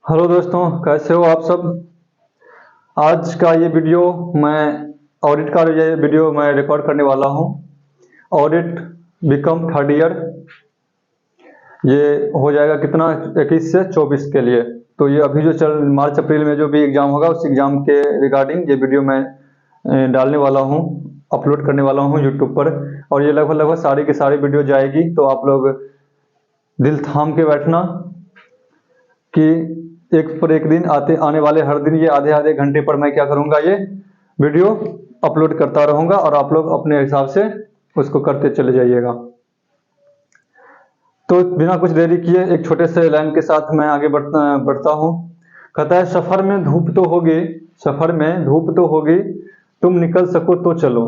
Hello दोस्तों, कैसे हो आप सब। आज का ये वीडियो मैं ऑडिट का ये वीडियो मैं रिकॉर्ड करने वाला हूँ। ऑडिट बीकॉम थर्ड ईयर ये हो जाएगा कितना 21 से 24 के लिए। तो ये अभी जो चल मार्च अप्रैल में जो भी एग्ज़ाम होगा उस एग्ज़ाम के रिगार्डिंग ये वीडियो मैं डालने वाला हूँ, अपलोड करने वाला हूँ यूट्यूब पर। और ये लगभग लगभग सारी की सारी वीडियो जाएगी, तो आप लोग दिल थाम के बैठना कि एक पर एक दिन आने वाले हर दिन ये आधे आधे घंटे पर मैं क्या करूँगा, ये वीडियो अपलोड करता रहूँगा और आप लोग अपने हिसाब से उसको करते चले जाइएगा। तो बिना कुछ देरी किए एक छोटे से लाइन के साथ मैं आगे बढ़ता हूँ। कहता है, सफ़र में धूप तो होगी, सफ़र में धूप तो होगी, तुम निकल सको तो चलो।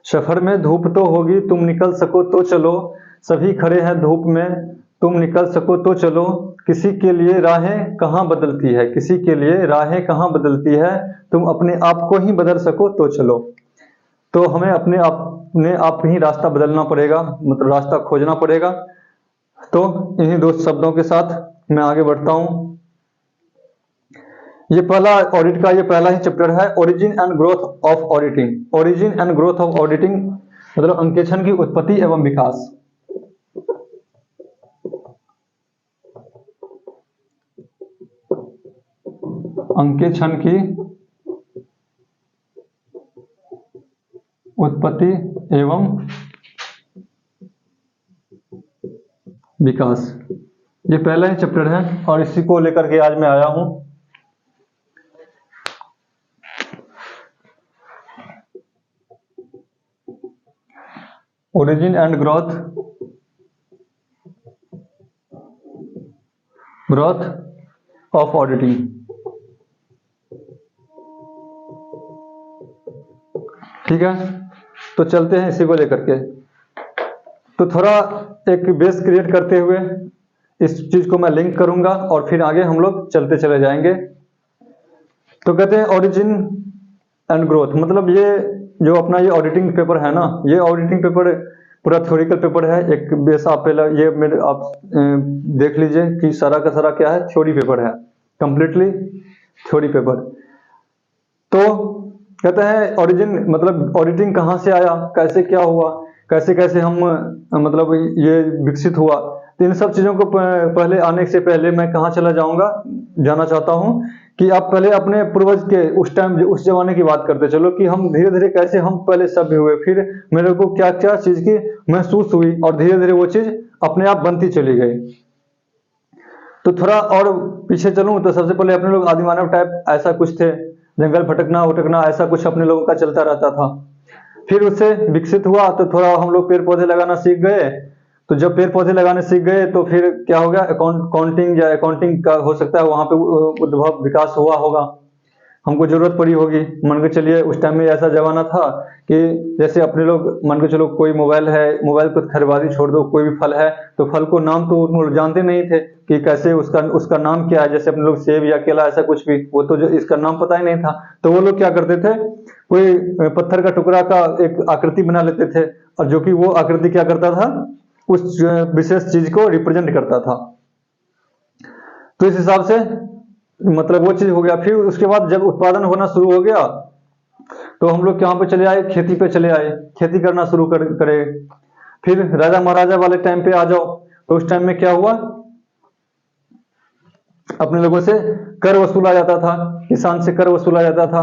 सफ़र में धूप तो होगी, तुम निकल सको तो चलो। सभी खड़े हैं धूप में, तुम निकल सको तो चलो। किसी के लिए राहें कहाँ बदलती है, किसी के लिए राहें कहाँ बदलती है, तुम अपने आप को ही बदल सको तो चलो। तो हमें अपने आप ही रास्ता बदलना पड़ेगा, मतलब रास्ता खोजना पड़ेगा। तो इन्हीं दो शब्दों के साथ मैं आगे बढ़ता हूँ। ये पहला ऑडिट का ये पहला ही चैप्टर है, origin and growth of auditing. Origin and growth of auditing मतलब अंकेक्षण की उत्पत्ति एवं विकास। अंकेक्षण की उत्पत्ति एवं विकास, ये पहला ही चैप्टर है और इसी को लेकर के आज मैं आया हूं। Origin and growth of auditing. ठीक है, तो चलते हैं इसी को लेकर के। तो थोड़ा एक बेस क्रिएट करते हुए इस चीज को मैं लिंक करूंगा और फिर आगे हम लोग चलते चले जाएंगे। तो कहते हैं ओरिजिन एंड ग्रोथ, मतलब ये जो अपना ये ऑडिटिंग पेपर है ना, ये ऑडिटिंग पेपर पूरा थ्योरिकल पेपर है। एक बेस आप पहले ये मेरे आप देख लीजिए कि सारा का सारा क्या है, थ्योरी पेपर है, कंप्लीटली थ्योरी पेपर। तो कहते हैं ओरिजिन मतलब ऑडिटिंग कहाँ से आया, कैसे क्या हुआ, कैसे कैसे हम मतलब ये विकसित हुआ। तो इन सब चीज़ों को पहले आने से पहले मैं कहाँ चला जाना चाहता हूँ कि आप पहले अपने पूर्वज के उस टाइम उस जमाने की बात करते चलो कि हम धीरे धीरे कैसे हम पहले सभ्य हुए, फिर मेरे को क्या क्या चीज़ की महसूस हुई और धीरे धीरे वो चीज़ अपने आप बनती चली गई। तो थोड़ा और पीछे चलूँ तो सबसे पहले अपने लोग आदिमानव टाइप ऐसा कुछ थे, जंगल भटकना उटकना ऐसा कुछ अपने लोगों का चलता रहता था। फिर उससे विकसित हुआ तो थोड़ा हम लोग पेड़ पौधे लगाना सीख गए। तो जब पेड़ पौधे लगाने सीख गए तो फिर क्या हो गया, अकाउंटिंग या अकाउंटिंग का हो सकता है वहाँ पे उद्भव विकास हुआ होगा, हमको जरूरत पड़ी होगी। मान के चलिए उस टाइम में ऐसा जमाना था कि जैसे अपने लोग मान के चलो कोई मोबाइल है, मोबाइल को खरीदारी छोड़ दो, कोई भी फल है तो फल को नाम तो लोग जानते नहीं थे कि कैसे उसका नाम क्या है। जैसे अपने लोग सेब या केला ऐसा कुछ भी, वो तो जो इसका नाम पता ही नहीं था। तो वो लोग क्या करते थे, कोई पत्थर का टुकड़ा का एक आकृति बना लेते थे और जो कि वो आकृति क्या करता था, उस विशेष चीज को रिप्रेजेंट करता था। तो इस हिसाब से मतलब वो चीज हो गया। फिर उसके बाद जब उत्पादन होना शुरू हो गया तो हम लोग कहाँ पे चले आए, खेती पे चले आए, खेती करना शुरू करे। फिर राजा महाराजा वाले टाइम पे आ जाओ तो उस टाइम में क्या हुआ, अपने लोगों से कर वसूला जाता था, किसान से कर वसूला जाता था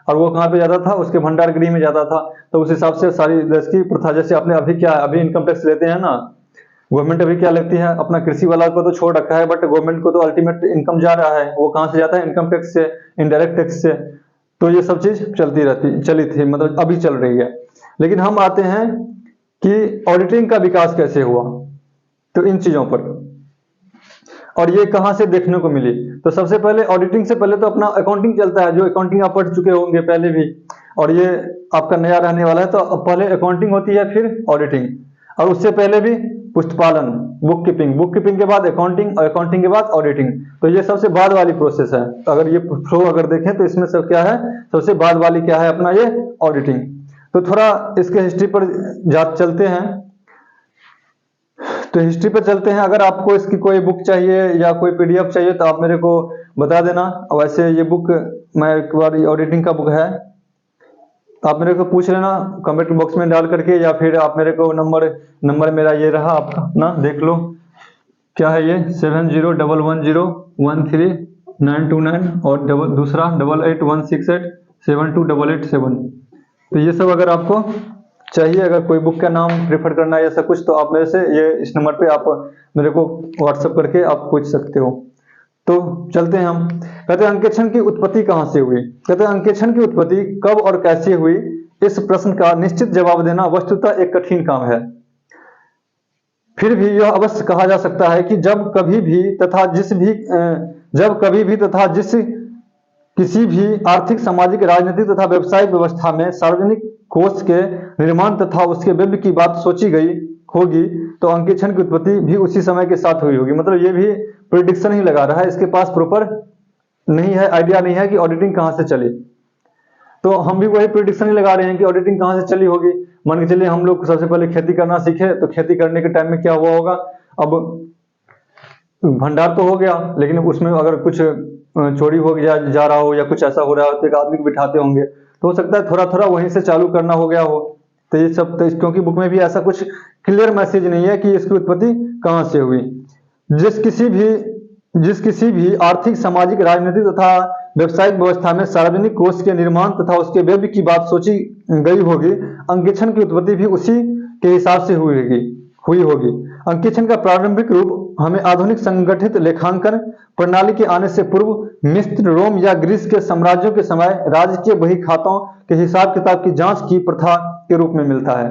और वो कहाँ पे जाता था, उसके भंडार गृह में जाता था। तो उस हिसाब से सारी देश की प्रथा, जैसे आपने अभी इनकम टैक्स लेते हैं ना, गवर्नमेंट अभी क्या लगती है, अपना कृषि वाला को तो छोड़ रखा है, बट गवर्नमेंट को तो अल्टीमेट इनकम जा रहा है, वो कहाँ से जाता है, इनकम टैक्स से, इनडायरेक्ट टैक्स से। तो ये सब चीज चली थी, मतलब अभी चल रही है। लेकिन हम आते हैं कि ऑडिटिंग का विकास कैसे हुआ, तो इन चीजों पर, और ये कहाँ से देखने को मिली। तो सबसे पहले ऑडिटिंग से पहले तो अपना अकाउंटिंग चलता है, जो अकाउंटिंग आप पढ़ चुके होंगे पहले भी, और ये आपका नया रहने वाला है। तो पहले अकाउंटिंग होती है, फिर ऑडिटिंग, और उससे पहले भी पुस्तपालन, बुक कीपिंग के बाद अकाउंटिंग और अकाउंटिंग के बाद ऑडिटिंग। तो ये सबसे बाद वाली प्रोसेस है। अगर ये फ्लो अगर देखें तो इसमें सब क्या है, सबसे बाद वाली क्या है, अपना ये ऑडिटिंग। तो थोड़ा इसके हिस्ट्री पर चलते हैं। तो हिस्ट्री पे चलते हैं। अगर आपको इसकी कोई बुक चाहिए या कोई पीडीएफ चाहिए तो आप मेरे को बता देना। वैसे ये बुक मैं एक बार ऑडिटिंग का बुक है, आप मेरे को पूछ लेना कमेंट बॉक्स में डाल करके, या फिर आप मेरे को नंबर मेरा ये रहा, आपका ना देख लो क्या है ये 7011013929 और दूसरा 8816872887। तो ये सब अगर आपको चाहिए, अगर कोई बुक का नाम प्रेफर करना है ऐसा कुछ, तो आप मेरे से ये इस नंबर पे आप मेरे को व्हाट्सअप करके आप पूछ सकते हो। तो चलते हैं हम। कहते हैं अंकेक्षण की उत्पत्ति कहाँ से हुई। कहते हैं अंकेक्षण की उत्पत्ति कब और कैसे हुई, इस प्रश्न का निश्चित जवाब देना वस्तुतः एक कठिन काम है। फिर भी यह अवश्य कहा जा सकता है कि जब कभी भी तथा जिस किसी भी आर्थिक, सामाजिक, राजनीतिक तथा व्यावसायिक व्यवस्था में सार्वजनिक कोष के निर्माण तथा उसके व्यय की बात सोची गई होगी, तो अंकेक्षण की उत्पत्ति भी उसी समय के साथ हुई होगी। मतलब ये भी प्रिडिक्शन ही लगा रहा है, इसके पास प्रॉपर नहीं है, आइडिया नहीं है कि ऑडिटिंग कहाँ से चली। तो हम भी वही प्रिडिक्शन ही लगा रहे हैं कि ऑडिटिंग कहाँ से चली होगी। मान के चलिए हम लोग सबसे पहले खेती करना सीखे, तो खेती करने के टाइम में क्या हुआ होगा, अब भंडार तो हो गया, लेकिन उसमें अगर कुछ चोरी हो गया जा रहा हो या कुछ ऐसा हो रहा हो तो एक आदमी को बिठाते होंगे, तो हो सकता है थोड़ा थोड़ा वहीं से चालू करना हो गया हो। तो ये सब तो क्योंकि बुक में भी ऐसा कुछ क्लियर मैसेज नहीं है कि इसकी उत्पत्ति कहाँ से हुई। जिस किसी भी आर्थिक, सामाजिक, राजनीतिक तथा व्यावसायिक व्यवस्था में सार्वजनिक कोष के निर्माण तथा उसके व्यय की बात सोची गई होगी, अंकेक्षण की उत्पत्ति भी उसी के हिसाब से हुई होगी। अंकेक्षण का प्रारंभिक रूप हमें आधुनिक संगठित लेखांकन प्रणाली के आने से पूर्व मिस्र, रोम या ग्रीस के साम्राज्यों के समय राज्य के बही खातों के हिसाब किताब की जांच की प्रथा के रूप में मिलता है।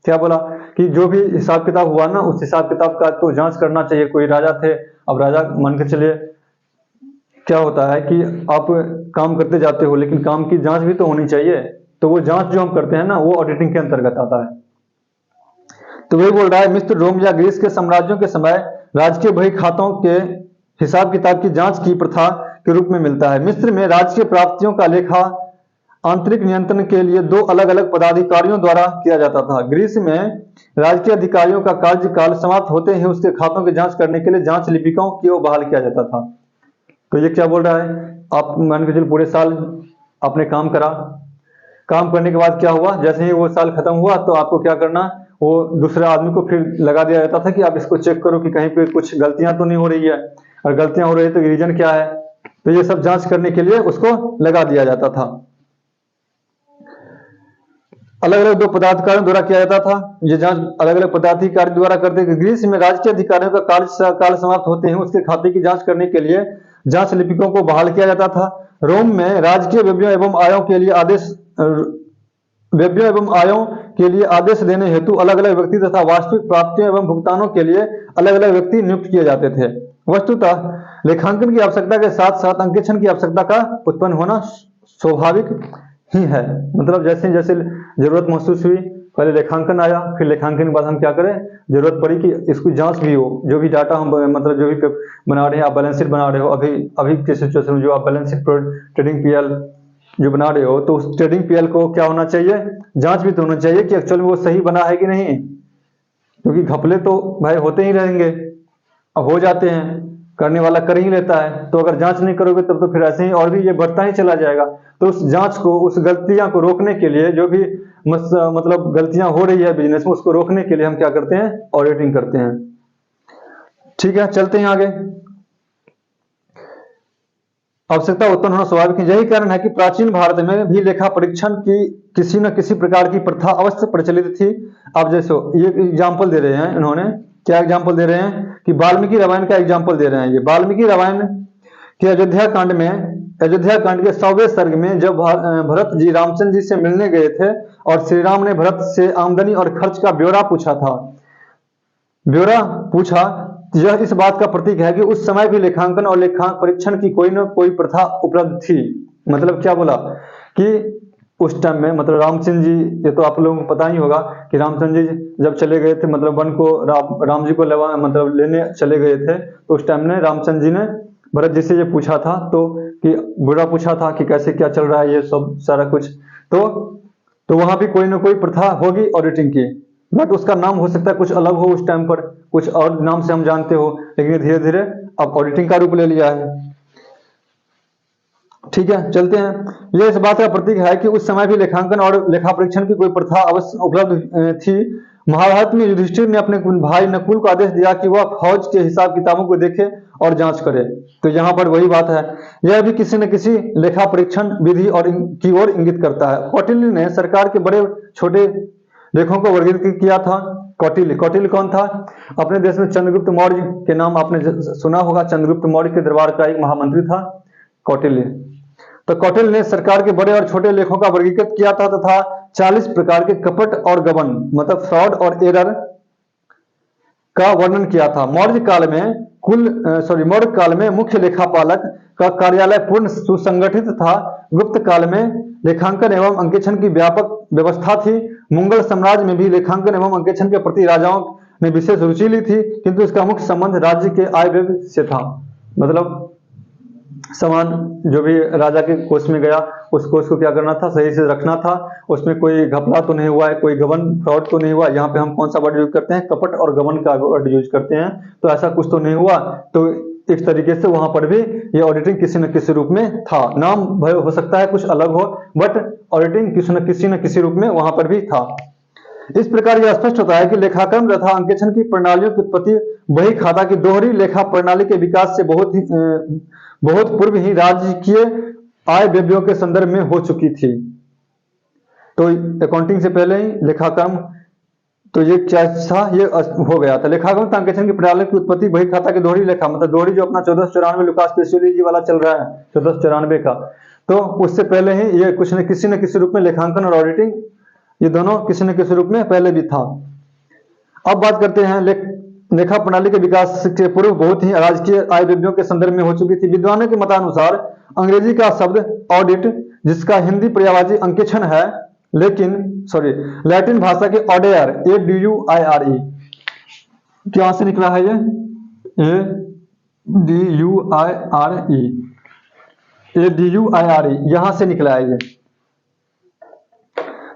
क्या बोला कि जो भी हिसाब किताब हुआ ना, उस हिसाब किताब का तो जांच करना चाहिए। कोई राजा थे, अब राजा मान के चलिए क्या होता है कि आप काम करते जाते हो, लेकिन काम की जांच भी तो होनी चाहिए। तो वो जांच जो हम करते हैं ना, वो ऑडिटिंग के अंतर्गत आता है। तो वही बोल रहा है, मिस्र, रोम या ग्रीस के साम्राज्यों के समय राजकीय बही खातों के हिसाब किताब की जांच की प्रथा के रूप में मिलता है। मिस्र में राजकीय प्राप्तियों का लेखा आंतरिक नियंत्रण के लिए 2 अलग अलग पदाधिकारियों द्वारा किया जाता था। ग्रीस में राजकीय अधिकारियों का कार्यकाल समाप्त होते ही उसके खातों की जांच करने के लिए जांच लिपिकों को बहाल किया जाता था। तो ये क्या बोल रहा है, आप मान के चलिए पूरे साल आपने काम करा, काम करने के बाद क्या हुआ, जैसे ही वो साल खत्म हुआ तो आपको क्या करना, वो दूसरे आदमी को फिर लगा दिया जाता था कि आप इसको चेक करो कि कहीं पे कुछ गलतियां तो नहीं हो रही है, और गलतियां हो रही है तो रीजन क्या है। तो ये सब जांच करने के लिए उसको लगा दिया जाता था। अलग अलग 2 पदाधिकारियों द्वारा किया जाता था ये जांच, अलग अलग पदाधिकारी द्वारा करते थे। ग्रीस में राजकीय अधिकारियों का कार्यकाल समाप्त होते ही उसके खाते की जांच करने के लिए जांच लिपिकों को बहाल किया जाता था। रोम में राजकीय व्ययों एवं आयों के लिए आदेश देने हेतु अलग अलग व्यक्ति तथा वास्तविक प्राप्तियों एवं भुगतानों के लिए अलग अलग व्यक्ति नियुक्त किए जाते थे। वस्तुतः लेखांकन की आवश्यकता के साथ साथ अंकेक्षण की आवश्यकता का उत्पन्न होना स्वाभाविक ही है। मतलब जैसे जैसे जरूरत महसूस हुई, पहले लेखांकन आया, फिर लेखांकन के बाद हम क्या करें, जरूरत पड़ी कि इसकी जांच भी हो। जो भी डाटा हम मतलब जो भी बना रहे हैं, आप बैलेंस शीट बना रहे हो, अभी के सिचुएशन में जो आप बैलेंस शीट ट्रेडिंग पीएल जो बना रहे हो, तो उस ट्रेडिंग पीएल को क्या होना चाहिए, जांच भी तो होना चाहिए कि एक्चुअल में वो सही बना है कि नहीं। क्योंकि घपले तो भाई होते ही रहेंगे, अब हो जाते हैं, करने वाला कर ही लेता है। तो अगर जांच नहीं करोगे तब तो फिर ऐसे ही और भी ये बढ़ता ही चला जाएगा। तो उस जांच को, उस गलतियां को रोकने के लिए, जो भी मतलब गलतियां हो रही है बिजनेस में, उसको रोकने के लिए हम क्या करते हैं, ऑडिटिंग करते हैं। ठीक है, चलते हैं आगे। आवश्यकता उत्पन्न होना स्वाभाविक है। यही कारण है कि प्राचीन भारत में भी लेखा परीक्षण की किसी न किसी प्रकार की प्रथा अवश्य प्रचलित थी। अब जैसे ये एग्जाम्पल दे रहे हैं इन्होंने, क्या एग्जाम्पल दे रहे हैं कि वाल्मीकि रामायण का एग्जाम्पल दे रहे हैं। ये वाल्मीकि रामायण के अयोध्या कांड के 100वें सर्ग में जब भरत जी रामचंद्र जी से मिलने गए थे और श्री राम ने भरत से आमदनी और खर्च का ब्यौरा पूछा, यह इस बात का प्रतीक है कि उस समय भी लेखांकन और लेखांकन परीक्षण की कोई न कोई प्रथा उपलब्ध थी। मतलब क्या बोला कि उस टाइम में, मतलब रामचंद्र जी, ये तो आप लोगों को पता ही होगा कि रामचंद्र जी जब चले गए थे, मतलब वन को राम जी को मतलब लेने चले गए थे, तो उस टाइम में रामचंद्र जी ने भरत जी से ये पूछा था, तो कि बुरा पूछा था कि कैसे क्या चल रहा है ये सब सारा कुछ। तो वहां भी कोई ना कोई प्रथा होगी ऑडिटिंग की, बट उसका नाम हो सकता है कुछ अलग हो उस टाइम पर, कुछ और नाम से हम जानते हो, लेकिन धीरे धीरे अब ऑडिटिंग का रूप ले लिया है। ठीक है, चलते हैं। यह इस बात का प्रतीक है कि उस समय भी लेखांकन और लेखा परीक्षण की कोई प्रथा अवश्य उपलब्ध थी। महाभारत में युधिष्ठिर ने अपने भाई नकुल को आदेश दिया कि वह फौज के हिसाब किताबों को देखे और जांच करे। तो यहाँ पर वही बात है, यह भी किसी न किसी लेखा परीक्षण विधि और की ओर इंगित करता है। कौटिल्य ने सरकार के बड़े छोटे लेखों को वर्गीकृत किया था। कौटिल्य कौन था? अपने देश में चंद्रगुप्त मौर्य के नाम आपने सुना होगा। चंद्रगुप्त मौर्य के दरबार का एक महामंत्री था कौटिल्य। तो कौटिल्य ने सरकार के बड़े और छोटे लेखों का वर्गीकृत किया था तथा 40 प्रकार के कपट और गबन मतलब फ्रॉड और एरर का वर्णन किया था। मौर्य काल में मुख्य लेखापालक का कार्यालय पूर्ण सुसंगठित था। गुप्त काल में लेखांकन एवं अंकेक्षण की व्यापक व्यवस्था थी। मुगल साम्राज्य में भी लेखांकन एवं अंकेक्षण के प्रति राजाओं ने विशेष रुचि ली थी, किंतु इसका मुख्य संबंध राज्य के आय व्यय से था। मतलब सामान जो भी राजा के कोष में गया, उस कोष को क्या करना था? सही से रखना था। उसमें कोई घपला तो नहीं हुआ है, कोई गबन फ्रॉड तो नहीं हुआ। यहाँ पे हम कौन सा वर्ड यूज करते हैं? कपट और गबन का वर्ड यूज करते हैं। तो ऐसा कुछ तो नहीं हुआ। तो इस तरीके से वहां पर भी ये ऑडिटिंग किसी न किसी रूप में था। नाम हो सकता है कुछ अलग हो, बट ऑडिटिंग किसी न किसी रूप में वहां पर भी था। इस प्रकार यह स्पष्ट होता है कि लेखाक्रम तथा अंकेक्षण की प्रणालियों की उत्पत्ति बही खाता की दोहरी लेखा प्रणाली के विकास से बहुत पूर्व ही राजकीय आय व्ययों के संदर्भ में हो चुकी थी। तो अकाउंटिंग से पहले ही लेखाक्रम, तो ये क्या था? ये हो गया था। लेखाक्रम तथा अंकेक्षण की प्रणाली की उत्पत्ति बही खाता की दोहरी लेखा, मतलब दोहरी जो अपना 1494 लुकास पेसियोली जी वाला चल रहा है 1494 का, तो उससे पहले ही ये कुछ न किसी रूप में लेखांकन और ऑडिटिंग ये दोनों किसी न किसी रूप में पहले भी था। अब बात करते हैं लेखा प्रणाली के विकास के पूर्व बहुत ही राजकीय आय व्ययों के संदर्भ में हो चुकी थी। विद्वानों के मतानुसार अंग्रेजी का शब्द ऑडिट, जिसका हिंदी पर्यायवाची अंकेक्षण है, लैटिन भाषा के ऑडेयर ADUIRE क्या से निकला है? ये ADUIRE यहां से निकला है। ये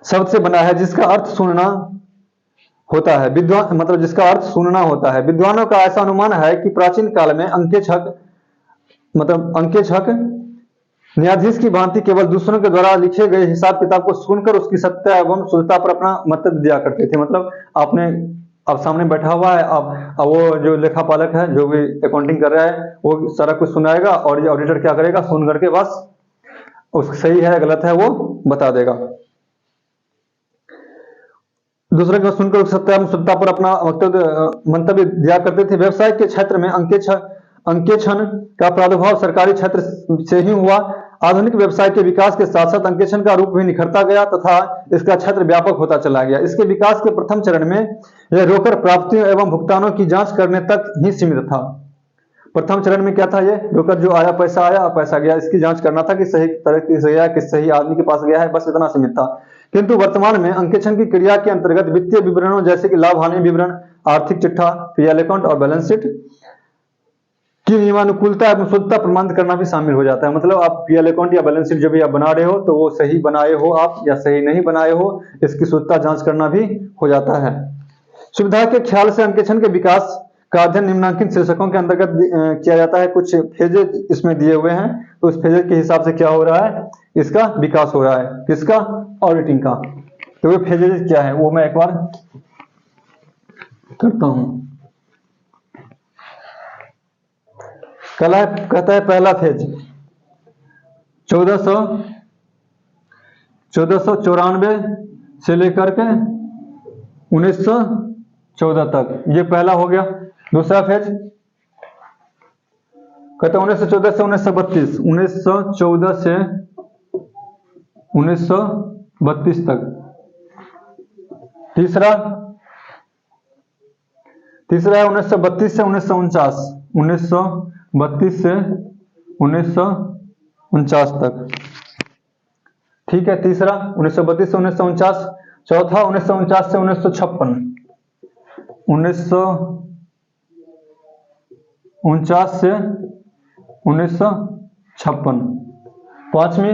शब्द से बना है जिसका अर्थ सुनना होता है। विद्वान मतलब जिसका अर्थ सुनना होता है। विद्वानों का ऐसा अनुमान है कि प्राचीन काल में अंकेक्षक न्यायाधीश की भांति केवल दूसरों के द्वारा लिखे गए हिसाब किताब को सुनकर उसकी सत्ता एवं शुद्धता पर अपना मत दिया करते थे। मतलब अब सामने बैठा हुआ है, अब वो जो लेखापालक है, जो भी अकाउंटिंग कर रहा है, वो सारा कुछ सुनाएगा और ये ऑडिटर क्या करेगा? सुन करके बस उसका सही है गलत है वो बता देगा। दूसरे को सुनकर उस सत्ता एवं शुद्धता पर अपना मंतव्य दिया करते थे। व्यवसाय के क्षेत्र में अंकेक्षण का प्रादुर्भाव सरकारी क्षेत्र से ही हुआ। आधुनिक व्यवसाय के विकास के साथ साथ अंकेक्षण का रूप भी निखरता गया तथा इसका क्षेत्र व्यापक होता चला गया। इसके विकास के प्रथम चरण में यह रोकड़ प्राप्तियों एवं भुगतानों की जांच करने तक ही सीमित था। प्रथम चरण में क्या था? ये रोकड़ जो आया, पैसा गया, इसकी जांच करना था कि सही तरह से गया, किस सही आदमी के पास गया है, बस इतना सीमित था। किंतु वर्तमान में अंकेक्षण की क्रिया के अंतर्गत वित्तीय विवरणों जैसे कि लाभ हानि विवरण, आर्थिक चिट्ठा, पीएल अकाउंट और बैलेंस शीट की नियमानुकूलता एवं शुद्धता प्रमाणित करना भी शामिल हो जाता है। मतलब आप पीएल अकाउंट या बैलेंस शीट जो भी आप बना रहे हो, तो वो सही बनाए हो आप या सही नहीं बनाए हो, इसकी शुद्धता जांच करना भी हो जाता है। सुविधा के ख्याल से अंकेक्षण के विकास का अध्ययन निम्नलिखित शीर्षकों के अंतर्गत किया जाता है। कुछ फेजेज इसमें दिए हुए हैं, तो उस फेजेज के हिसाब से क्या हो रहा है? इसका विकास हो रहा है। किसका? ऑडिटिंग का। तो वो फेजेज क्या है वो मैं एक बार करता हूं। कहता है पहला फेज 1494 से लेकर के 1914 तक, ये पहला हो गया। दूसरा फेज कहते हैं 1914 से 1932, 1914 से 1932 तक। तीसरा है 1932 से 1949, 1932 से 1949 तक। ठीक है, तीसरा 1932 से 1949। चौथा 1949 से 1956, 1949 से 1956। पांचवी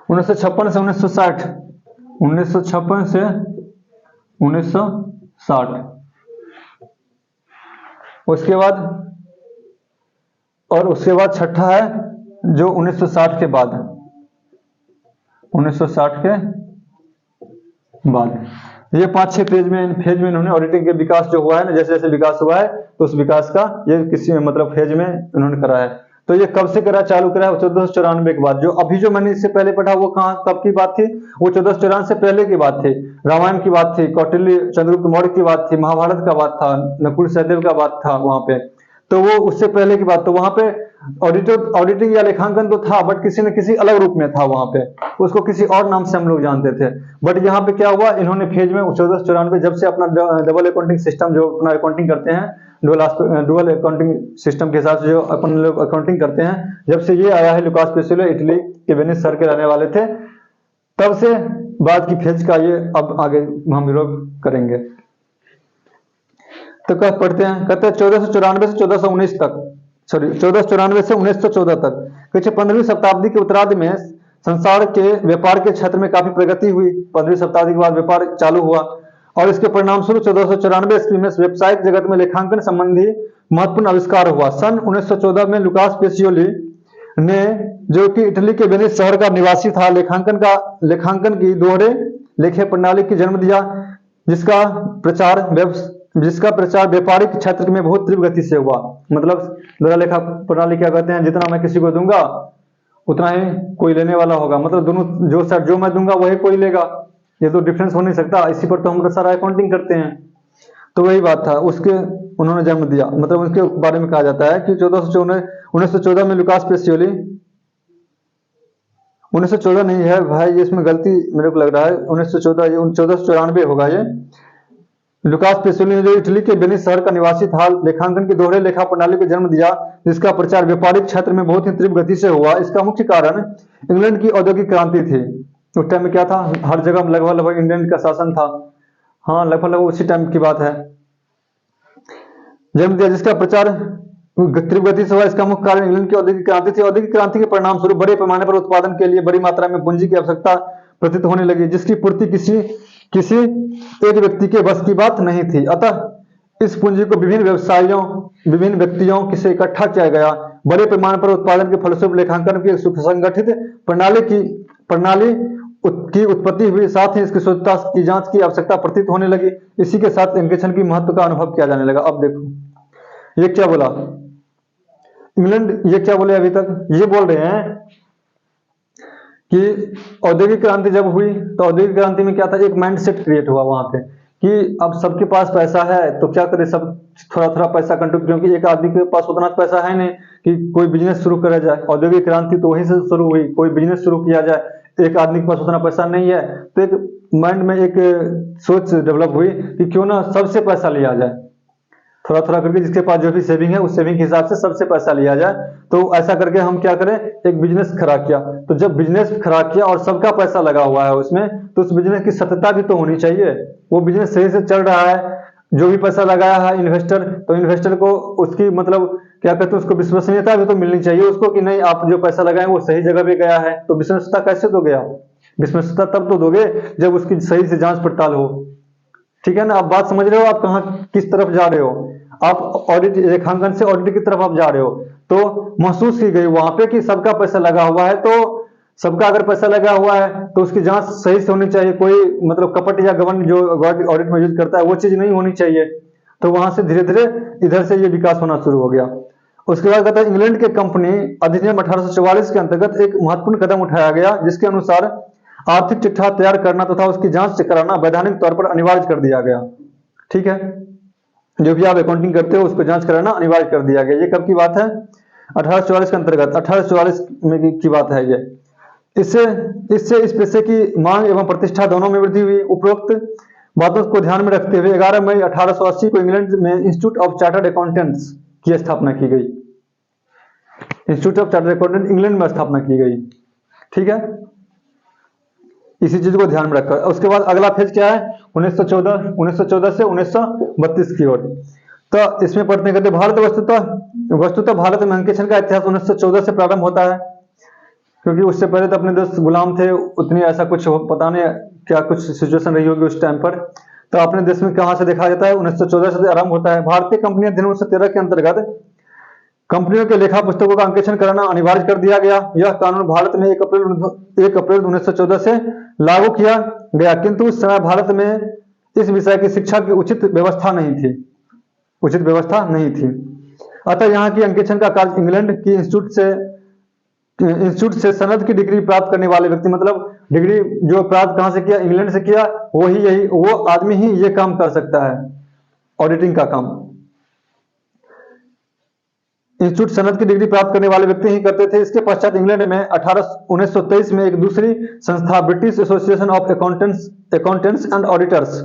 1956 से 1960, 1956 से 1960। उसके बाद और उसके बाद छठा है जो 1960 के बाद, 1960 के बाद। ये 5-6 फेज में इन्होंने ऑडिटिंग के विकास जो हुआ है ना, जैसे जैसे विकास हुआ है तो उस विकास का ये किसी मतलब फेज में इन्होंने करा है। तो ये कब से करा, चालू करा है 1494 के बाद। जो अभी जो मैंने इससे पहले पढ़ा वो कहाँ कब की बात थी, वो 1494 से पहले की बात थी। रामायण की बात थी, कौटिल्य चंद्रगुप्त मौर्य की बात थी, महाभारत का बात था, नकुल सहदेव का बात था वहां पे। तो वो उससे पहले की बात। तो वहां पे ऑडिटिंग या लेखांकन तो था, बट किसी न किसी अलग रूप में था वहां पे, उसको किसी और नाम से हम लोग जानते थे। बट यहाँ पे क्या हुआ, इन्होंने फेज में 1494 जब से अपना डबल अकाउंटिंग सिस्टम जो अपना अकाउंटिंग करते हैं, डुअल अकाउंटिंग सिस्टम के हिसाब से जो अपन लोग अकाउंटिंग करते हैं, जब से ये आया है लुकास पेसिलो, इटली के वेनिस शहर के रहने वाले थे, तब से बाद की फेज का ये अब आगे हम लोग करेंगे। तो क्या पढ़ते हैं, कहते हैं 1494 से 1419 तक, सॉरी 1494 से 1914 तक, कहते 15वीं शताब्दी के उत्तरार्ध में संसार के व्यापार के क्षेत्र में काफी प्रगति हुई। 15वीं शताब्दी के बाद व्यापार चालू हुआ और इसके परिणाम स्वरूप 1494 ईस्वी में व्यावसायिक जगत में लेखांकन संबंधी महत्वपूर्ण आविष्कार हुआ। सन 1914 में लुकास पेसियोली ने, जो कि इटली के वेनिस शहर का निवासी था, लेखांकन की दोहरे लेखे प्रणाली की जन्म दिया, जिसका प्रचार व्यापारिक क्षेत्र में बहुत तीव्र गति से हुआ। मतलब दोहरा लेखा प्रणाली क्या कहते हैं, जितना मैं किसी को दूंगा उतना ही कोई लेने वाला होगा, मतलब दोनों जो मैं दूंगा वही कोई लेगा, ये तो डिफरेंस हो नहीं सकता। इसी पर तो हम लोग सारा अकाउंटिंग करते हैं। तो वही बात था, उसके उन्होंने जन्म दिया। मतलब उसके बारे में कहा जाता है कि 1914 में लुकास पेसियोली, 1914 नहीं है भाई, ये इसमें गलती मेरे को लग रहा है, 1914 ये 1494 होगा ये। लुकास पेसियोली ने, जो इटली के वेनिस शहर का निवासी था, लेखांकन की दोहरे लेखा प्रणाली को जन्म दिया, जिसका प्रचार व्यापारिक क्षेत्र में बहुत ही तीव्र गति से हुआ। इसका मुख्य कारण इंग्लैंड की औद्योगिक क्रांति थी। उस टाइम में क्या था, हर जगह लगभग इंग्लैंड का शासन था। हाँ, लगभग उसी टाइम की बात है, जन्म दिया, जिसका प्रचार तीव्र गति से हुआ। इसका मुख्य कारण इंग्लैंड की औद्योगिक क्रांति थी। औद्योगिक क्रांति के परिणाम स्वरूप बड़े पैमाने पर उत्पादन के लिए बड़ी मात्रा में पूंजी की आवश्यकता प्रतीत होने लगी, जिसकी पूर्ति किसी एक व्यक्ति के बस की बात नहीं थी। अतः इस पूंजी को विभिन्न व्यक्तियों से इकट्ठा किया गया। बड़े पैमाने पर उत्पादन के फलस्वरूप लेखांकन की सुसंगठित प्रणाली की उत्पत्ति हुई। साथ ही इसकी शुद्धता की जांच की आवश्यकता प्रतीत होने लगी। इसी के साथ इंकेशन की महत्व का अनुभव किया जाने लगा। अब देखो ये क्या बोला इंग्लैंड, ये क्या बोले अभी तक, ये बोल रहे हैं कि औद्योगिक क्रांति जब हुई तो औद्योगिक क्रांति में क्या था, एक माइंडसेट क्रिएट हुआ वहां पे कि अब सबके पास पैसा है तो क्या करे, सब थोड़ा थोड़ा पैसा कंट्रीब्यूट, क्योंकि एक आदमी के पास उतना पैसा है नहीं कि कोई बिजनेस शुरू करा जाए। औद्योगिक क्रांति तो वहीं से शुरू हुई, कोई बिजनेस शुरू किया जाए, एक आदमी के पास उतना पैसा नहीं है, तो एक माइंड में एक सोच डेवलप हुई कि क्यों ना सबसे पैसा लिया जाए, थोड़ा थोड़ा करके, जिसके पास जो भी सेविंग है उस सेविंग के हिसाब से सबसे पैसा लिया जाए। तो ऐसा करके हम क्या करें, एक बिजनेस खड़ा किया। तो जब बिजनेस खड़ा किया और सबका पैसा लगा हुआ है उसमें, तो उस बिजनेस की सत्यता भी तो होनी चाहिए, वो बिजनेस सही से चल रहा है। जो भी पैसा लगाया है इन्वेस्टर, तो इन्वेस्टर को उसकी मतलब क्या कहते हैं, उसको विश्वसनीयता भी तो मिलनी चाहिए उसको कि नहीं आप जो पैसा लगाए वो सही जगह पे गया है। तो विश्वसनीयता कैसे दोगे आप, विश्वसनीयता तब तो दोगे जब उसकी सही से जांच पड़ताल हो। ठीक है ना, आप बात समझ रहे हो, आप कहाँ किस तरफ जा रहे हो, आप ऑडिट रेखांकन से ऑडिट की तरफ आप जा रहे हो। तो महसूस की गई वहां पे कि सबका पैसा लगा हुआ है, तो सबका अगर पैसा लगा हुआ है तो उसकी जांच सही से होनी चाहिए, कोई मतलब कपट या गबन जो ऑडिट में यूज करता है वो चीज नहीं होनी चाहिए। तो वहां से धीरे धीरे इधर से ये विकास होना शुरू हो गया। उसके बाद कहता है इंग्लैंड के कंपनी अधिनियम 1844 के अंतर्गत एक महत्वपूर्ण कदम उठाया गया, जिसके अनुसार आर्थिक चिट्ठा तैयार करना तथा उसकी जांच कराना वैधानिक तौर पर अनिवार्य कर दिया गया। ठीक है, जो भी आप अकाउंटिंग करते हो उसको जांच कराना अनिवार्य कर दिया गया। ये कब की बात है, 1844 के अंतर्गत, 1844 में की बात है ये। इससे इस पेशे की मांग एवं प्रतिष्ठा दोनों में वृद्धि हुई। उपरोक्त बातों को ध्यान में रखते हुए 11 मई 1880 को इंग्लैंड में इंस्टीट्यूट ऑफ चार्टर्ड अकाउंटेंट्स की स्थापना की गई। Institute of chartered accountant England में स्थापना की गई। ठीक है, इसी चीज को ध्यान में रखकर उसके बाद अगला फेज क्या है, 1914 से 1932 की ओर। तो इसमें पढ़ते कहते भारत वस्तुतः भारत में अंकेक्षण का इतिहास 1914 से प्रारंभ होता है, क्योंकि उससे पहले तो अपने देश गुलाम थे, उतनी ऐसा कुछ पता नहीं क्या कुछ सिचुएशन रही होगी उस टाइम पर। तो अपने देश में कहां से देखा जाता है? 1914 से आरंभ होता है। भारतीय कंपनी अधिनियम 1913 के अंतर्गत कंपनियों के लेखा पुस्तकों का अंकेक्षण कराना अनिवार्य कर दिया गया। यह कानून भारत में 1 अप्रैल 1914 से लागू किया गया, किंतु उस समय भारत में इस विषय की शिक्षा की उचित व्यवस्था नहीं थी। अतः यहाँ की अंकेक्षण का कार्य इंग्लैंड की इंस्टीट्यूट से सनद की डिग्री प्राप्त करने वाले व्यक्ति, मतलब डिग्री जो प्राप्त कहां से किया? इंग्लैंड से किया। वो आदमी ही ये काम कर सकता है, ऑडिटिंग का काम। इंस्टीट्यूट सनद की डिग्री प्राप्त करने वाले व्यक्ति ही करते थे। इसके पश्चात इंग्लैंड में 1923 में एक दूसरी संस्था British association of accountants and auditors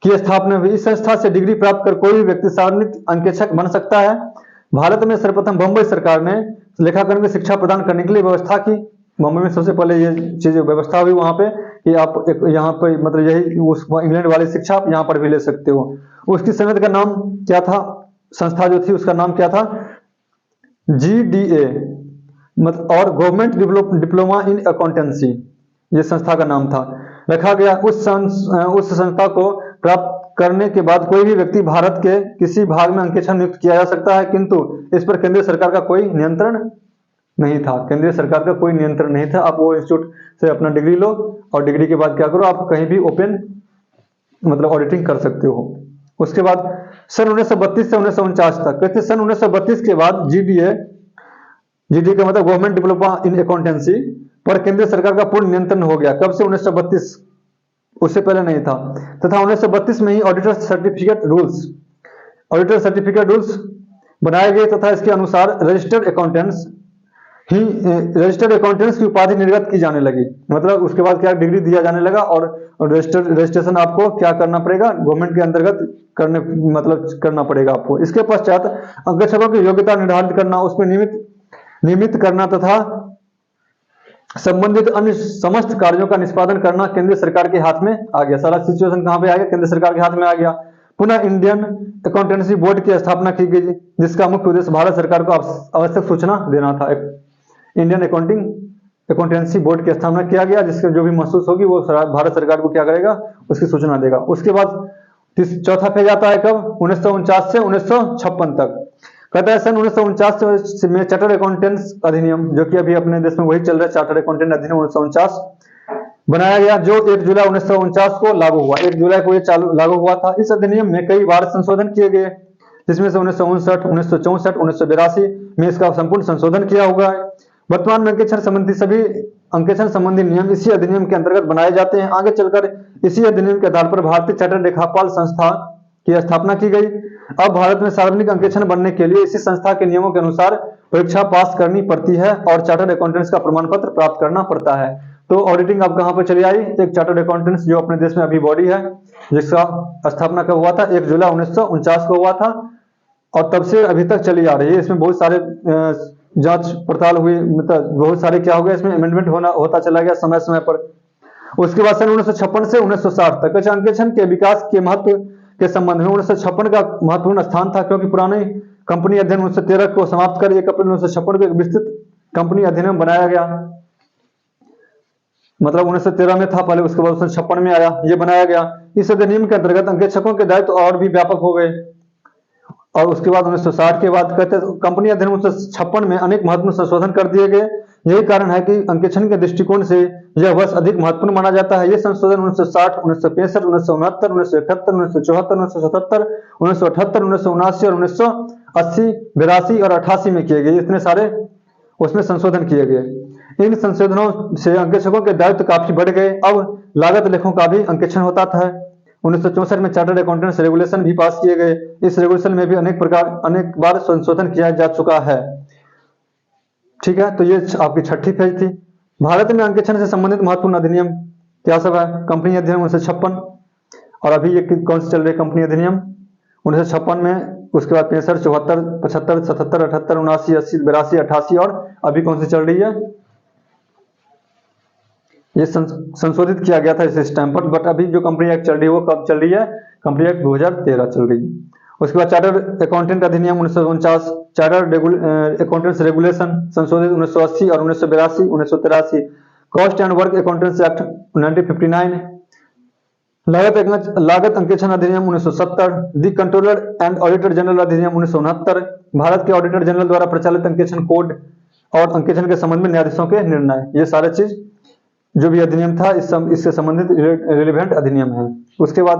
की स्थापना हुई। इस संस्था से डिग्री प्राप्त कर कोई भी व्यक्ति सार्वजनिक अंकेक्षक बन सकता है। भारत में सर्वप्रथम बंबई सरकार ने लेखाकरण की शिक्षा प्रदान करने के लिए व्यवस्था की। बंबई में सबसे पहले ये चीज व्यवस्था हुई वहां पे कि आप यहाँ पे मतलब यही उस इंग्लैंड वाली शिक्षा आप यहाँ पर भी ले सकते हो। उसकी सनद का नाम क्या था? संस्था जो थी उसका नाम क्या था? GDA और गवर्नमेंट डिप्लोमा इन अकाउंटेंसी, ये संस्था का नाम था, रखा गया। उस संस्था को प्राप्त करने के बाद कोई भी व्यक्ति भारत के किसी भाग में अंकेक्षण नियुक्त किया जा सकता है, किंतु इस पर केंद्र सरकार का कोई नियंत्रण नहीं था। केंद्रीय सरकार का कोई नियंत्रण नहीं था। आप वो इंस्टीट्यूट से अपना डिग्री लो और डिग्री के बाद क्या करो, आप कहीं भी ओपन मतलब ऑडिटिंग कर सकते हो। उसके बाद सन 1932 से 1949 तक, कहते सन 1932 के बाद GDA का मतलब गवर्नमेंट डिप्लोमा इन अकाउंटेंसी पर केंद्र सरकार का पूर्ण नियंत्रण हो गया। कब से? 1932, उससे पहले नहीं था। तथा 1932 में ही ऑडिटर सर्टिफिकेट रूल्स बनाए गए तथा इसके अनुसार रजिस्टर्ड अकाउंटेंट्स की उपाधि निर्गत की जाने लगी। मतलब उसके बाद क्या डिग्री दिया जाने लगा और रजिस्ट्रेशन आपको क्या करना पड़ेगा? गवर्नमेंट के अंतर्गत करना पड़ेगा आपको। इसके पश्चात अंकेक्षकों की योग्यता निर्धारित करना, उसमें नियमित करना तथा संबंधित अन्य समस्त कार्यों का निष्पादन करना केंद्र सरकार के हाथ में आ गया। सारा सिचुएशन कहां पे आ गया? केंद्र सरकार के हाथ में आ गया। पुनः इंडियन अकाउंटेंसी बोर्ड की स्थापना की गई, जिसका मुख्य उद्देश्य भारत सरकार को आवश्यक सूचना देना था। इंडियन अकाउंटेंसी बोर्ड की स्थापना किया गया, जिसके जो भी महसूस होगी वो भारत सरकार को क्या करेगा? उसकी सूचना देगा। उसके बाद चौथा फेज आता है कब? 1949 से 1956 तक। कहता है सन 1949 में चार्टर्ड अकाउंटेंट्स अधिनियम, जो कि अभी अपने देश में वही चल रहा है, चार्टर्ड अकाउंटेंट अधिनियम 1949 बनाया गया, जो 1 जुलाई 1949 को लागू हुआ। 1 जुलाई को ये लागू हुआ था। इस अधिनियम में कई बार संशोधन किए गए, जिसमें से 1959, 1964, 1982 में इसका संपूर्ण संशोधन किया हुआ है। वर्तमान में सभी अंकेक्षण संबंधी नियम इसी अधिनियम के अंतर्गत बनाए जाते हैं। आगे चलकर इसी अधिनियम के आधार पर भारतीय चार्टर्ड लेखापाल संस्था की स्थापना की गई। अब भारत में सार्वजनिक अंकेक्षण बनने के लिए इसी संस्था के नियमों के अनुसार परीक्षा पास करनी पड़ती है और चार्टर्ड अकाउंटेंट्स का प्रमाण पत्र प्राप्त करना पड़ता है। तो ऑडिटिंग अब कहां पर चली आई? एक चार्टर्ड अकाउंटेंट्स जो अपने देश में अभी बॉडी है, जिसका स्थापना कब हुआ था? 1 जुलाई 1949 को हुआ था और तब से अभी तक चली आ रही है। इसमें बहुत सारे जांच पड़ताल हुई, मतलब बहुत सारे क्या हो गया, इसमें अमेंडमेंट होता चला गया समय समय पर। उसके बाद सन 1956 से 1960 तक अंकेक्षण के विकास के महत्व के संबंध में 1956 का महत्वपूर्ण स्थान था, क्योंकि पुराने कंपनी अधिनियम 1913 को समाप्त कर 1 अप्रैल 1956 को एक विस्तृत कंपनी अधिनियम बनाया गया। मतलब 1913 में था पहले, उसके बाद 1956 में आया, ये बनाया गया। इस अधिनियम के अंतर्गत अंकेक्षकों के दायित्व और भी व्यापक हो गए। और उसके बाद 1960 के बाद कहते कंपनी अधिनियम 1956 में अनेक महत्वपूर्ण संशोधन कर दिए गए। यही कारण है कि अंकेक्षण के दृष्टिकोण से यह वर्ष अधिक महत्वपूर्ण माना जाता है। ये संशोधन 1960, 1965, 1969, 1971, 1974, 1977, 1978, 1979 और 1980, 82 और 88 में किए गए। इतने सारे उसमें संशोधन किए गए। इन संशोधनों से अंकेक्षकों के दायित्व काफी बढ़ गए। अब लागत लेखों का भी अंकेक्षण होता था। 1964 में चार्टर्ड अकाउंटेंट्स रेगुलेशन भी पास किए गए। इस रेगुलेशन में भी अनेक बार संशोधन किया जा चुका है। ठीक है, तो ये आपकी छठी फेज थी। भारत में अंकेक्षण से संबंधित महत्वपूर्ण अधिनियम क्या सब है? कंपनी अधिनियम 1956, और अभी ये कौन सी चल रही है? कंपनी अधिनियम 1956 में, उसके बाद 65, 74, 75, 77, 78, 79, 80, 82, 88 और अभी कौन सी चल रही है? ये संशोधित किया गया था इस टाइम पर, बट अभी जो कंपनी एक्ट चल रही है वो कब चल रही है? कंपनी एक्ट 2013 चल रही है। उसके बाद चार्टर्ड अकाउंटेंट अधिनियम 1949, चार्टर्ड अकाउंटेंट्स रेगुलेशन संशोधित 1980 और 1982, 1983, cost and work accountants act 1959, लागत अंकेक्षण अधिनियम 1970, the controller and auditor general अधिनियम 1969, भारत के ऑडिटर जनरल द्वारा प्रचालित अंकेक्षण कोड और अंकेक्षण के संबंध में न्यायाधीशों के निर्णय, ये सारे चीज जो भी अधिनियम था इससे संबंधित रिलेवेंट अधिनियम है। उसके बाद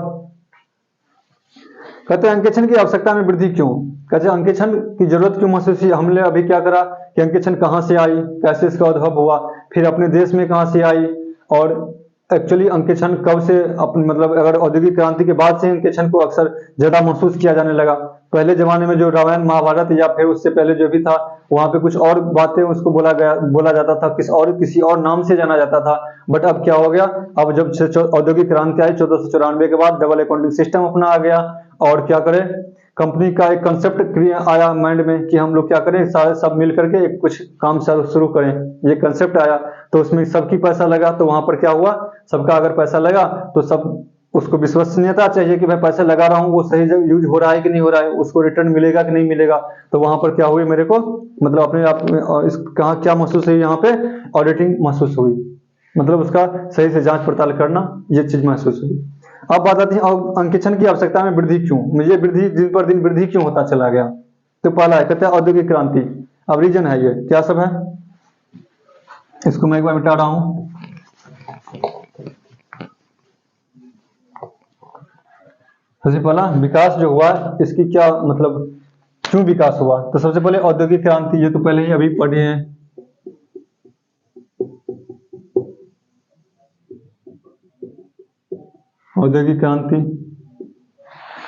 कहते हैं अंकेक्षण की आवश्यकता में वृद्धि क्यों। कहते हैं अंकेक्षण की जरूरत क्यों महसूस हुई। हमने अभी क्या करा कि अंकेक्षण कहाँ से आई, कैसे इसका उद्भव हुआ, फिर अपने देश में कहाँ से आई, और एक्चुअली अंकेक्षण कब से मतलब अगर औद्योगिक क्रांति के बाद से अंकेक्षण को अक्सर ज्यादा महसूस किया जाने लगा। पहले जमाने में जो रामायण महाभारत या फिर उससे पहले जो भी था वहां पे कुछ और बातें उसको बोला जाता था, किसी और नाम से जाना जाता था। बट अब क्या हो गया, अब जब औद्योगिक क्रांति आई 1494 के बाद डबल अकाउंटिंग सिस्टम अपना आ गया, और क्या करें कंपनी का एक कंसेप्ट आया माइंड में कि हम लोग क्या करें सारे सब मिल करके एक कुछ काम शुरू करें। ये कंसेप्ट आया तो उसमें सबकी पैसा लगा, तो वहां पर क्या हुआ, सबका अगर पैसा लगा तो सब उसको विश्वसनीयता चाहिए कि मैं पैसा लगा रहा हूँ वो सही यूज हो रहा है कि नहीं हो रहा है, उसको रिटर्न मिलेगा कि नहीं मिलेगा। तो वहां पर क्या हुई मेरे को मतलब अपने आप में इस कहाँ क्या महसूस हुई, यहाँ पे ऑडिटिंग महसूस हुई, मतलब उसका सही से जांच पड़ताल करना, ये चीज महसूस हुई। अब बात आती है अंकेक्षण की आवश्यकता में वृद्धि क्यों, मुझे वृद्धि दिन पर दिन वृद्धि क्यों होता चला गया। तो पहला है कहते हैं औद्योगिक क्रांति। अब रीजन है ये क्या सब है, इसको मैं एक बार मिटा रहा हूं। सबसे पहला विकास जो हुआ इसकी क्या मतलब क्यों विकास हुआ, तो सबसे पहले औद्योगिक क्रांति, ये तो पहले ही अभी पढ़े हैं। औद्योगिक क्रांति।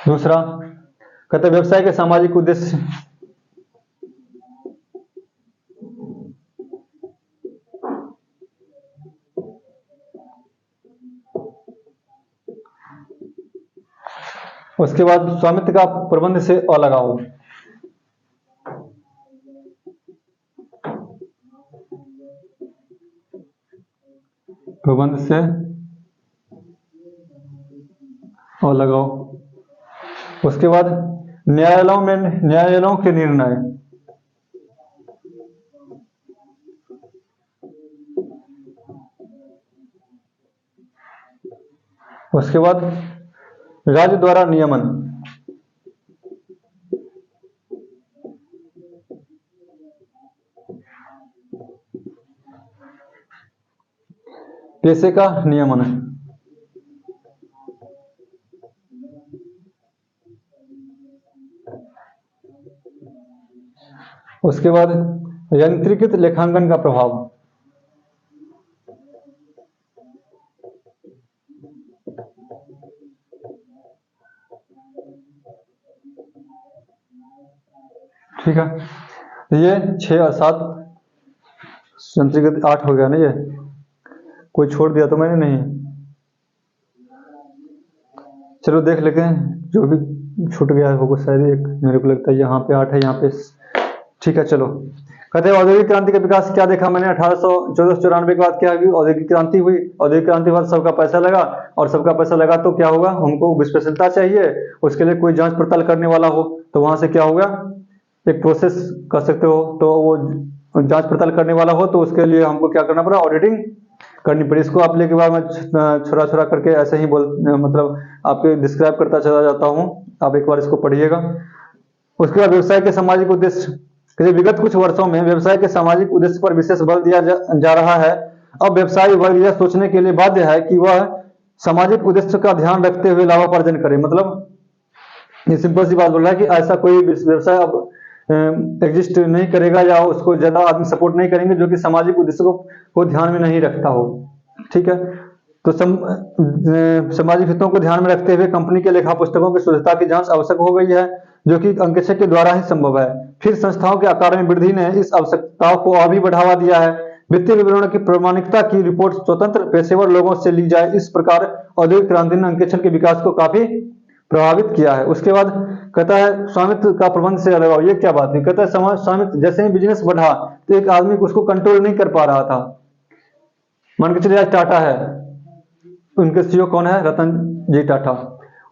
दूसरा कहते हैं व्यवसाय के सामाजिक उद्देश्य। उसके बाद स्वामित्व का प्रबंध से अलगाव। प्रबंध से अलगाव। उसके बाद न्यायालयों के निर्णय। उसके बाद राज्य द्वारा नियमन। पैसे का नियमन। उसके बाद यंत्रीकृत लेखांकन का प्रभाव। ठीक है, ये 6 और 7 यंत्रीकृत 8 हो गया ना, ये कोई छोड़ दिया तो मैंने नहीं, चलो देख लेते हैं जो भी छूट गया है होगा शायद एक, मेरे को लगता है यहाँ पे 8 है, यहाँ पे ठीक है। चलो कहते हैं औद्योगिक क्रांति का विकास क्या देखा मैंने 1494 के बाद क्या हुई, औद्योगिक क्रांति हुई। औद्योगिक क्रांति के बाद सबका पैसा लगा, और सबका पैसा लगा तो क्या होगा, हमको विश्वसनीयता चाहिए, उसके लिए कोई जांच पड़ताल करने वाला हो, तो वहां से क्या होगा एक प्रोसेस कर सकते हो, तो वो जांच पड़ताल करने वाला हो तो उसके लिए हमको क्या करना पड़ा, ऑडिटिंग करनी पड़ी। इसको आप लेके बाद मैं छोड़ा छोड़ा करके ऐसे ही मतलब आपके डिस्क्राइब करता चला जाता हूँ, आप एक बार इसको पढ़िएगा। उसके बाद व्यवसाय के सामाजिक उद्देश्य। विगत कुछ वर्षों में व्यवसाय के सामाजिक उद्देश्य पर विशेष बल दिया जा रहा है। अब व्यवसायी वर्ग यह सोचने के लिए बाध्य है कि वह सामाजिक उद्देश्य का ध्यान रखते हुए लाभोपार्जन करे। मतलब ये सिंपल सी बात बोल रहा है कि ऐसा कोई व्यवसाय अब एग्जिस्ट नहीं करेगा, या उसको ज्यादा आदमी सपोर्ट नहीं करेंगे जो कि सामाजिक उद्देश्य को ध्यान में नहीं रखता हो। ठीक है, तो सामाजिक हितों को ध्यान में रखते हुए कंपनी के लेखा पुस्तकों की शुद्धता की जांच आवश्यक हो गई है, जो कि अंकेक्षक के द्वारा ही संभव है। फिर संस्थाओं के आकार में वृद्धि ने इस आवश्यकताओं को और भी बढ़ावा दिया है। वित्तीय विवरण की प्रामाणिकता की रिपोर्ट स्वतंत्र पेशेवर लोगों से ली जाए, इस प्रकार औद्योगिक क्रांति ने अंकेक्षण के विकास को काफी प्रभावित किया है। उसके बाद कहता है स्वामित्व का प्रबंध से अलगाव। ये क्या बात है, कहता है स्वामित्व, जैसे ही बिजनेस बढ़ा तो एक आदमी उसको कंट्रोल नहीं कर पा रहा था। मान के चलिए आज टाटा है, उनके सीईओ कौन है, रतन जी टाटा।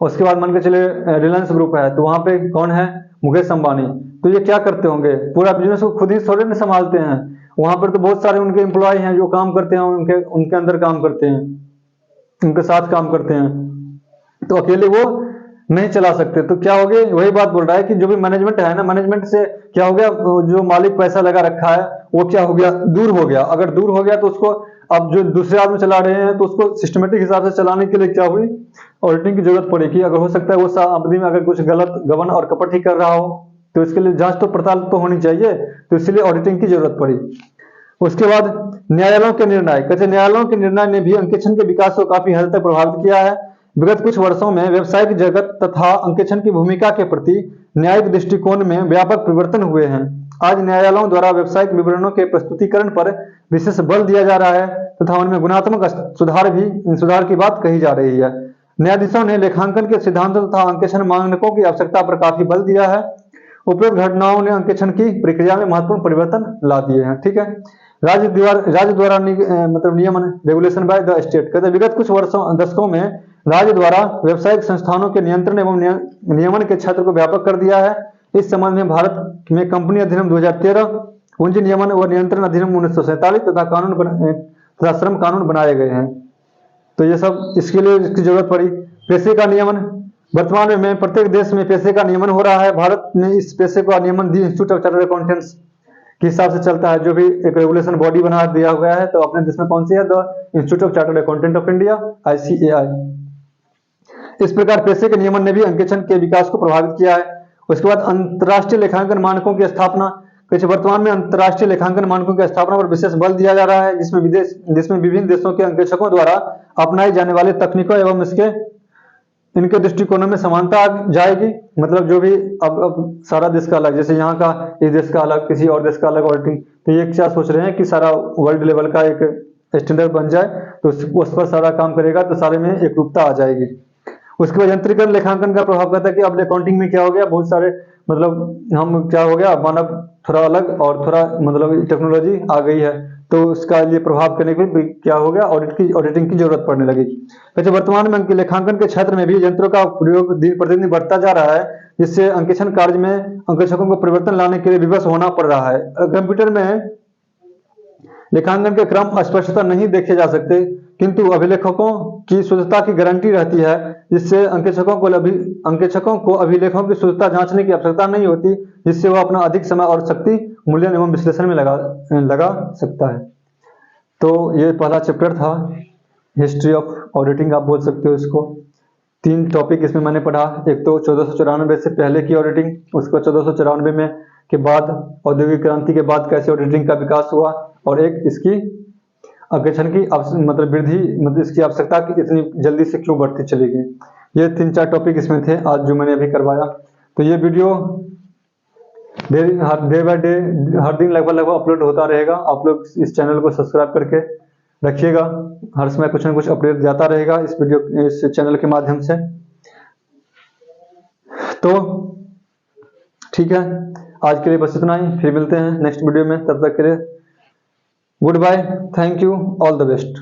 उसके बाद मान के चले रिलायंस ग्रुप है, तो वहां पे कौन है, मुकेश अंबानी। तो ये क्या करते होंगे, पूरा बिजनेस को खुद ही थोड़े ना संभालते हैं, वहां पर तो बहुत सारे उनके एम्प्लॉय हैं जो काम करते हैं, उनके अंदर काम करते हैं, उनके साथ काम करते हैं। तो अकेले वो नहीं चला सकते। तो क्या हो गया, वही बात बोल रहा है कि जो भी मैनेजमेंट है ना, मैनेजमेंट से क्या हो गया, जो मालिक पैसा लगा रखा है वो क्या हो गया, दूर हो गया। अगर दूर हो गया तो उसको अब जो दूसरे आदमी चला रहे हैं तो उसको सिस्टमेटिक हिसाब से चलाने के लिए क्या हुई, ऑडिटिंग की जरूरत पड़ेगी। अगर हो सकता है वो आदमी में अगर कुछ गलत गबन और कपट ही कर रहा हो तो इसके लिए जांच तो पड़ताल तो होनी चाहिए, तो इसलिए ऑडिटिंग की जरूरत पड़ी। उसके बाद न्यायालयों के निर्णय, कहते न्यायालयों के निर्णय ने भी अंकेक्षण के विकास को काफी हद तक प्रभावित किया है। विगत कुछ वर्षों में व्यवसायिक जगत तथा अंकेक्षण की भूमिका के प्रति न्यायिक दृष्टिकोण में व्यापक परिवर्तन हुए हैं। आज न्यायालयों द्वारा व्यवसायिक विवरणों के प्रस्तुतिकरण पर विशेष बल दिया जा रहा है तथा उनमें गुणात्मक सुधार की बात कही जा रही है। न्यायाधीशों ने लेखांकन के सिद्धांतों तथा अंकेक्षण मानकों की आवश्यकता पर काफी बल दिया है। उपरोक्त घटनाओं ने अंकेक्षण की प्रक्रिया में महत्वपूर्ण परिवर्तन ला दिए हैं। ठीक है, राज्य द्वारा मतलब नियमन, रेगुलेशन बाय द स्टेट, कहते विगत कुछ दशकों में राज्य द्वारा व्यावसायिक संस्थानों के नियंत्रण एवं नियमन के क्षेत्र को व्यापक कर दिया है। इस संबंध में भारत में कंपनी अधिनियम 2013, पूंजी नियमन व नियंत्रण अधिनियम 1947 तथा श्रम कानून बनाए गए हैं। तो ये सब इसके लिए इसकी जरूरत पड़ी। पेशे का नियमन, वर्तमान में प्रत्येक देश में पेशे का नियमन हो रहा है। भारत में इस पेशे का नियमन दी इंस्टीट्यूट ऑफ चार्टर्ड अकाउंटेंट्स के हिसाब से चलता है, जो भी एक रेगुलेशन बॉडी बना दिया हुआ है। तो अपने देश में कौन सी है, the institute of chartered accountant of India, ICAI। इस प्रकार पेशे के नियमन ने भी अंकेक्षण के विकास को प्रभावित किया है। उसके बाद अंतर्राष्ट्रीय लेखांकन मानकों की स्थापना, कुछ वर्तमान में अंतर्राष्ट्रीय लेखांकन मानकों की स्थापना पर विशेष बल दिया जा रहा है, जिसमें विभिन्न देशों के अंकेक्षकों द्वारा अपनाई जाने वाले तकनीकों एवं इनके दृष्टिकोणों में समानता आ जाएगी। मतलब जो भी अब सारा देश का अलग, जैसे यहाँ का इस देश का अलग, किसी और देश का अलग ऑडिटिंग, तो ये क्या सोच रहे हैं कि सारा वर्ल्ड लेवल का एक स्टैंडर्ड बन जाए, तो उस पर सारा काम करेगा तो सारे में एक रूपता आ जाएगी। उसके बाद यंत्रीकरण लेखांकन का प्रभाव कहता है कि अब अकाउंटिंग में क्या हो गया, बहुत सारे मतलब हम क्या हो गया, मानव थोड़ा अलग और थोड़ा मतलब टेक्नोलॉजी आ गई है, तो उसका लिए प्रभाव करने के लिए क्या हो गया, ऑडिटिंग की जरूरत पड़ने लगी। वैसे वर्तमान में लेखांकन के क्षेत्र में भी यंत्रों का प्रयोग दिन प्रतिदिन बढ़ता जा रहा है, जिससे अंकेक्षण कार्य में अंकेक्षकों को परिवर्तन लाने के लिए विवश होना पड़ रहा है। कंप्यूटर में लेखांकन के क्रम स्पष्टता नहीं देखे जा सकते, किंतु अभिलेखकों की शुद्धता की गारंटी रहती है, जिससे अंकेक्षकों को अभिलेखों की शुद्धता जांचने की आवश्यकता नहीं होती, जिससे वह अपना अधिक समय और शक्ति मूल्यांकन एवं विश्लेषण में लगा सकता है। तो ये पहला चैप्टर था, हिस्ट्री ऑफ ऑडिटिंग आप बोल सकते हो इसको। 3 टॉपिक इसमें मैंने पढ़ा, एक तो 1494 से पहले की ऑडिटिंग, उसको 1494 में के बाद औद्योगिक क्रांति के बाद कैसे ऑडिटिंग का विकास हुआ, और एक इसकी अंकेक्षण की मतलब वृद्धि, मतलब इसकी आवश्यकता की इतनी जल्दी से क्यों बढ़ती चली गई। ये 3-4 टॉपिक इसमें थे आज जो मैंने अभी करवाया। तो ये वीडियो डे बाय डे हर दिन लगभग अपलोड होता रहेगा। आप लोग इस चैनल को सब्सक्राइब करके रखिएगा, हर समय कुछ ना कुछ अपडेट जाता रहेगा इस चैनल के माध्यम से। तो ठीक है, आज के लिए बस इतना ही, फिर मिलते हैं नेक्स्ट वीडियो में। तब तक के लिए good bye, thank you, all the best.